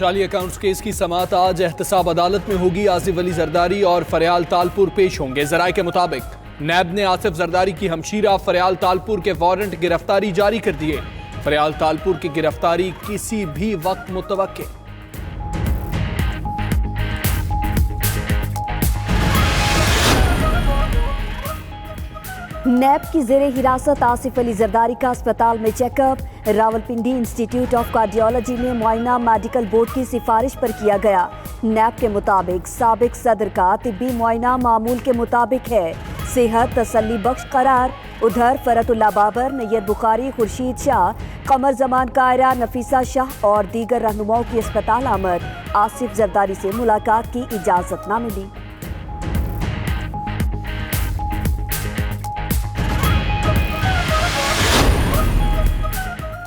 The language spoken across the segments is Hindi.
जाली अकाउंट्स केस की समाअत आज एहतसाब अदालत में होगी। आसिफ अली जरदारी और फरियाल तालपुर पेश होंगे। जराये के मुताबिक नैब ने आसिफ जरदारी की हमशीरा फरियाल तालपुर के वारंट गिरफ्तारी जारी कर दिए। फरियाल तालपुर की गिरफ्तारी किसी भी वक्त मुतवक्के। नैब की जेरे हिरासत आसिफ अली जरदारी का अस्पताल में checkup. Rawalpindi institute of cardiology में मुआयना मेडिकल बोर्ड की सिफारिश पर किया गया। नैब के मुताबिक साबिक सदर का तिब्बी मुआयना मामूल के मुताबिक है। सेहत तसल्ली बख्श करार। उधर फरतुल्ला बाबर, नैयद बुखारी, खुर्शीद शाह, कमर जमान कायरा, नफीसा शाह और दीगर रहनुमाओं की अस्पताल आमद। आसिफ जरदारी से मुलाकात की इजाजत न मिली।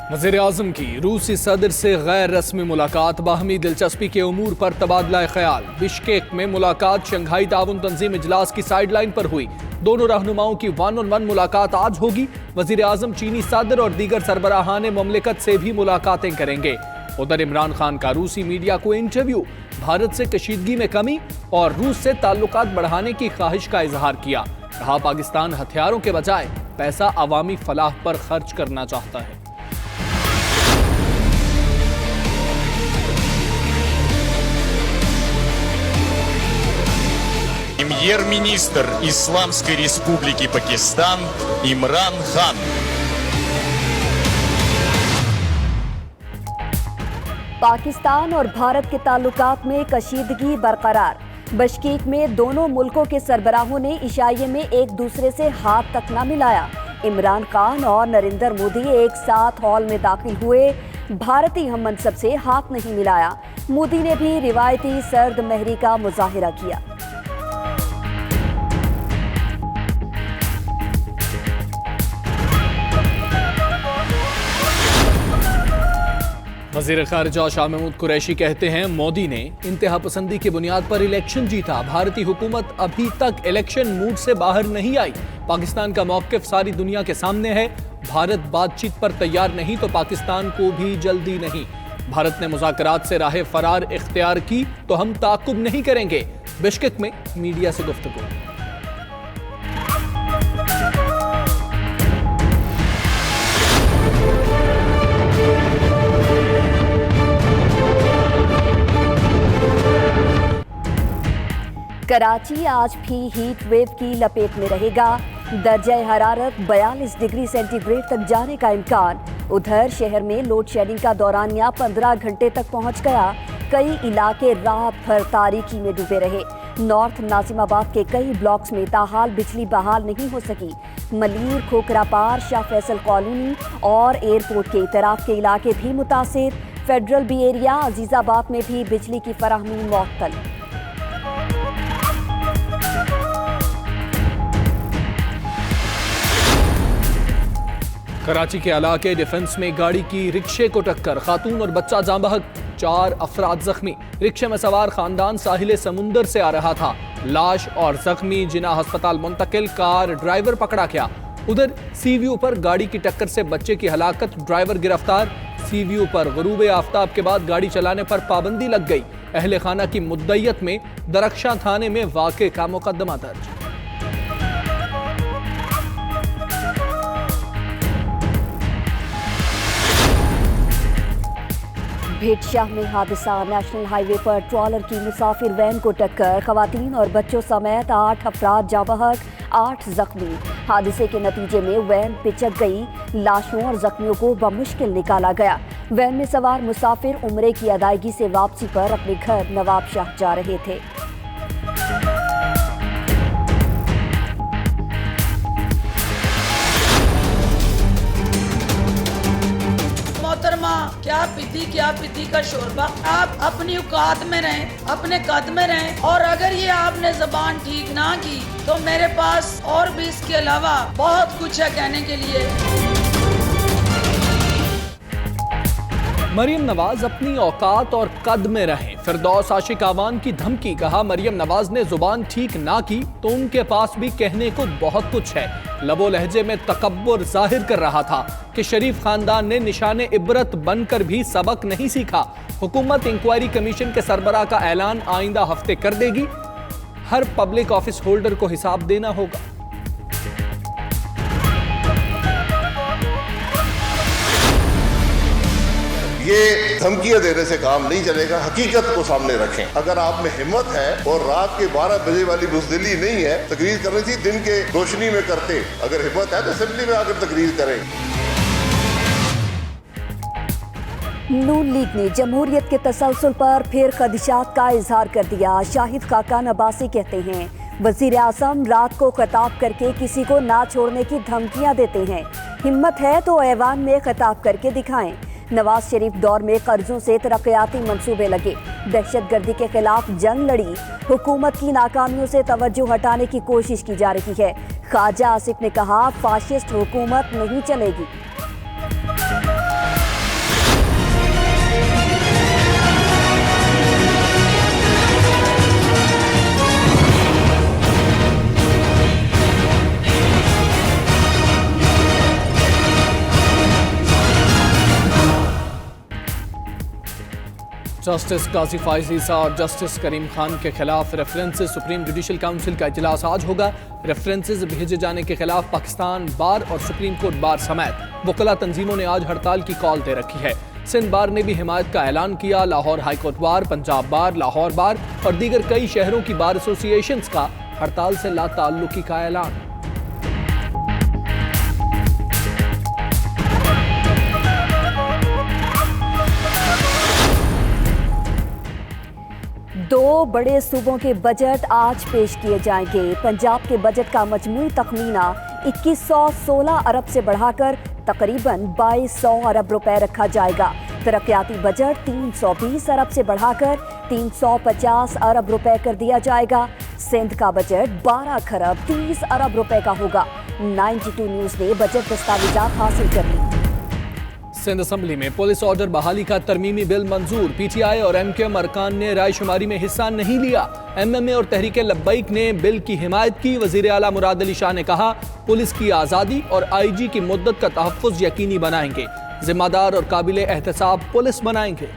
वज़ीर-ए-आज़म की रूसी सदर से गैर रस्मी मुलाकात। बाहमी दिलचस्पी के उमूर पर तबादला ख्याल। बिश्केक में मुलाकात शंघाई ताउन तंजीम इजलास की साइडलाइन पर हुई। दोनों रहनुमाओं की 1-on-1 मुलाकात आज होगी। वज़ीर-ए-आज़म चीनी सदर और दीगर सरबराहान मुमलिकत से भी मुलाकातें करेंगे। उधर इमरान खान का रूसी मीडिया को इंटरव्यू। भारत से कशीदगी में कमी और रूस से ताल्लुकात बढ़ाने की ख्वाहिश का इजहार किया। कहा पाकिस्तान हथियारों के बजाय पैसा अवामी फलाह पर खर्च करना चाहता है। Премьер-министр Исламской Республики Пакистан Имран Хан। पाकिस्तान और भारत के ताल्लुकात में कशीदगी बरकरार। बिश्केक में दोनों मुल्कों के सरबराहों ने इशाइये में एक दूसरे से हाथ तक न मिलाया। इमरान खान और नरेंद्र मोदी एक साथ हॉल में दाखिल हुए। भारतीय हम मनसब से हाथ नहीं मिलाया। मोदी ने भी रिवायती सर्द महरी का मुजाहिरा किया। वज़ीर ख़ारिजा शाह महमूद कुरैशी कहते हैं मोदी ने इंतहा पसंदी की बुनियाद पर इलेक्शन जीता। भारतीय हुकूमत अभी तक इलेक्शन मूड से बाहर नहीं आई। पाकिस्तान का मौक़िफ़ सारी दुनिया के सामने है। भारत बातचीत पर तैयार नहीं तो पाकिस्तान को भी जल्दी नहीं। भारत ने मुज़ाकरात से राह फरार इख्तियार की तो हम ताक़ुब नहीं करेंगे। बिश्केक में मीडिया से गुफ्तगू। कराची आज भी हीट वेव की लपेट में रहेगा। दर्जा हरारत 42 डिग्री सेंटीग्रेड तक जाने का इम्कान। उधर शहर में लोड शेडिंग का दौरानिया 15 घंटे तक पहुंच गया। कई इलाके रात भर तारीकी में डूबे रहे। नॉर्थ नाजिमाबाद के कई ब्लॉक्स में ताहाल बिजली बहाल नहीं हो सकी। मलीर, खोखरापार, शाह फैसल कॉलोनी और एयरपोर्ट के इतराफ के इलाके भी मुतासिर। फेडरल बी एरिया अजीजाबाद में भी बिजली की फराहमी मुअत्तल। कराची के इलाके डिफेंस में गाड़ी की रिक्शे को टक्कर। खातून और बच्चा जाँ बहक, 4 अफराद जख्मी। रिक्शे में सवार खानदान साहिल समुंदर से आ रहा था। लाश और जख्मी जिना अस्पताल मुंतकिल। कार ड्राइवर पकड़ा गया। उधर सीवीयू पर गाड़ी की टक्कर से बच्चे की हलाकत, ड्राइवर गिरफ्तार। सीवीयू पर गुरूब आफ्ताब के बाद गाड़ी चलाने पर पाबंदी लग गई। अहले खाना की मुद्दइयत में दरख्शां थाने में वाक़े का मुकदमा दर्ज। भेटशाह में हादसा। नेशनल हाईवे पर ट्रॉलर की मुसाफिर वैन को टक्कर। खवातीन और बच्चों समेत 8 अफराद जाँ बहक, 8 जख्मी। हादसे के नतीजे में वैन पिचक गई। लाशों और जख्मियों को बमुश्किल निकाला गया। वैन में सवार मुसाफिर उम्रे की अदायगी से वापसी पर अपने घर नवाबशाह जा रहे थे। क्या पीती का शोरबा। आप अपनी औकात में रहें, अपने कद में रहें। और अगर ये आपने जबान ठीक ना की तो मेरे पास और भी इसके अलावा बहुत कुछ है कहने के लिए। मरियम नवाज अपनी औकात और कद में रहें, फिरदौस आशिक आवान की धमकी। कहा मरियम नवाज ने जुबान ठीक ना की तो उनके पास भी कहने को बहुत कुछ है। लबो लहजे में तकब्बुर जाहिर कर रहा था कि शरीफ खानदान ने निशाने इबरत बनकर भी सबक नहीं सीखा। हुकूमत इंक्वायरी कमीशन के सरबराह का ऐलान आइंदा हफ्ते कर देगी। हर पब्लिक ऑफिस होल्डर को हिसाब देना होगा। ये धमकियां देने से काम नहीं चलेगा, हकीकत को सामने रखें। अगर आप में हिम्मत है और रात के 12 बजे वाली बुज़दिली नहीं है, तकरीर करनी थी दिन के रोशनी में करते। अगर हिम्मत है तो असेंबली में आकर तकरीर करें। नून लीग ने जमहूरियत के तसलसल पर फिर खदशात का इजहार कर दिया। शाहिद खाकान अब्बासी कहते हैं वजीर आज़म रात को खिताब करके किसी को ना छोड़ने की धमकियां देते हैं। हिम्मत है तो ऐवान में खिताब करके दिखाएं। नवाज शरीफ दौर में कर्जों से तरक्याती मंसूबे लगे, दहशतगर्दी के खिलाफ जंग लड़ी। हुकूमत की नाकामियों से तवज्जो हटाने की कोशिश की जा रही है। ख्वाजा आसिफ ने कहा फाशिस्ट हुकूमत नहीं चलेगी। जस्टिस काजी फाइज ईसा और जस्टिस करीम खान के खिलाफ रेफरेंसेस। सुप्रीम जुडिशल काउंसिल का इजलास आज होगा। रेफरेंसेस भेजे जाने के खिलाफ पाकिस्तान बार और सुप्रीम कोर्ट बार समेत वकला तंजीमों ने आज हड़ताल की कॉल दे रखी है। सिंध बार ने भी हिमायत का ऐलान किया। लाहौर हाईकोर्ट बार, पंजाब बार, लाहौर बार और दीगर कई शहरों की बार एसोसिएशंस का हड़ताल से लाताल्लुकी का ऐलान। दो बड़े सूबों के बजट आज पेश किए जाएंगे। पंजाब के बजट का मजमूई तखमीना 2116 अरब से बढ़ाकर तकरीबन 2200 अरब रुपए रखा जाएगा। तरक्याती बजट 320 अरब से बढ़ाकर 350 अरब रुपए कर दिया जाएगा। सिंध का बजट 12 खरब 30 अरब रुपए का होगा। 92 न्यूज़ ने बजट दस्तावेजात हासिल कर ली। सिंध असेंबली में पुलिस ऑर्डर बहाली का तरमीमी बिल मंजूर। पीटीआई और एमकेएम अरकान ने रायशुमारी में हिस्सा नहीं लिया। एमएमए और तहरीक लब्बैक ने बिल की हिमायत की। वजीर आला मुराद अली शाह ने कहा पुलिस की आज़ादी और आईजी की मुद्दत का तहफ़्फ़ुज़ यकीनी बनाएंगे। जिम्मेदार और काबिल एहतसाब पुलिस बनाएंगे।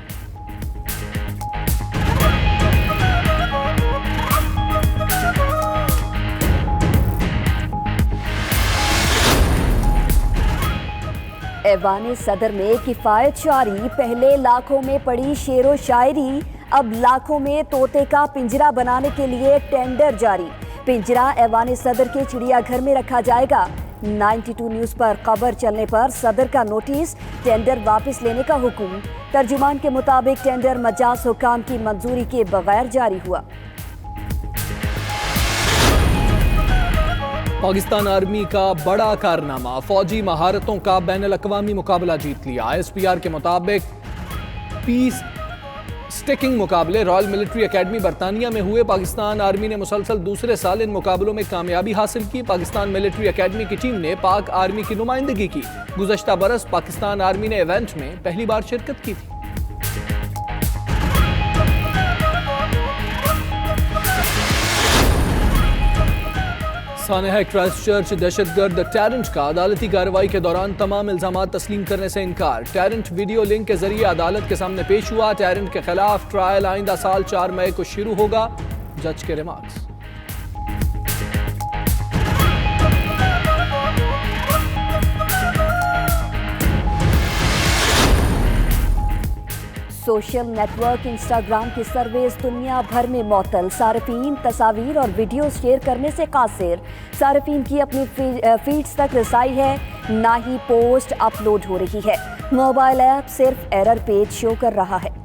ऐवान सदर में किफ़ायत शारी। पहले लाखों में पड़ी शेरो शायरी, अब लाखों में तोते का पिंजरा बनाने के लिए टेंडर जारी। पिंजरा ऐवान सदर के चिड़ियाघर में रखा जाएगा। 92 न्यूज़ पर खबर चलने पर सदर का नोटिस, टेंडर वापस लेने का हुक्म। तर्जुमान के मुताबिक टेंडर मजाज हुकाम की मंजूरी के बगैर जारी हुआ। पाकिस्तान आर्मी का बड़ा कारनामा, फौजी महारतों का बैनुल अक़वामी मुकाबला जीत लिया। ISPR के मुताबिक पीस स्टिकिंग मुकाबले रॉयल मिलिट्री एकेडमी बरतानिया में हुए। पाकिस्तान आर्मी ने मुसलसल दूसरे साल इन मुकाबलों में कामयाबी हासिल की। पाकिस्तान मिलिट्री एकेडमी की टीम ने पाक आर्मी की नुमाइंदगी की। गुज़श्ता बरस पाकिस्तान आर्मी ने इवेंट में पहली बार शिरकत की थी। सानेहा क्राइस्टचर्च दहशतगर्द टैरेंट का अदालती कार्रवाई के दौरान तमाम इल्जामात तस्लीम करने से इनकार। टैरेंट वीडियो लिंक के जरिए अदालत के सामने पेश हुआ। टैरेंट के खिलाफ ट्रायल आइंदा साल 4 मई को शुरू होगा। जज के रिमार्क्स। सोशल नेटवर्क इंस्टाग्राम की सर्विस दुनिया भर में मअतल। सार्फिन तस्वीर और वीडियो शेयर करने से कासिर। सार्फिन की अपनी फीड्स तक रसाई है, ना ही पोस्ट अपलोड हो रही है। मोबाइल ऐप सिर्फ एरर पेज शो कर रहा है।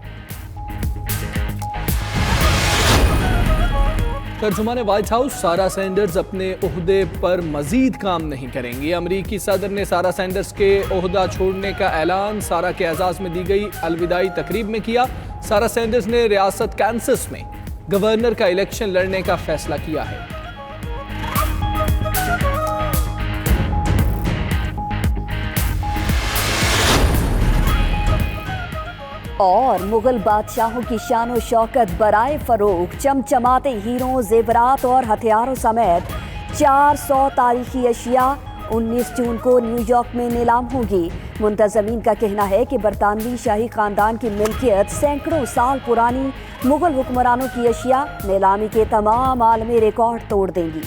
तर्जुमान व्हाइट हाउस, सारा सैंडर्स अपने ओहदे पर मजीद काम नहीं करेंगी। अमरीकी सदर ने सारा सैंडर्स के ओहदा छोड़ने का ऐलान सारा के एजाज में दी गई अलविदाई तकरीब में किया। सारा सैंडर्स ने रियासत कैंसस में गवर्नर का इलेक्शन लड़ने का फैसला किया है। और मुगल बादशाहों की शान शौकत बराए फरोख चमचमाते हीरों, जेवरात और हथियारों समेत 400 तारीखी अशिया 19 जून को न्यूयॉर्क में नीलाम होगी। मुंतजमीन का कहना है कि बरतानवी शाही खानदान की मिल्कियत सैकड़ों साल पुरानी मुगल हुक्मरानों की अशिया नीलामी के तमाम आलमी रिकॉर्ड तोड़ देंगी।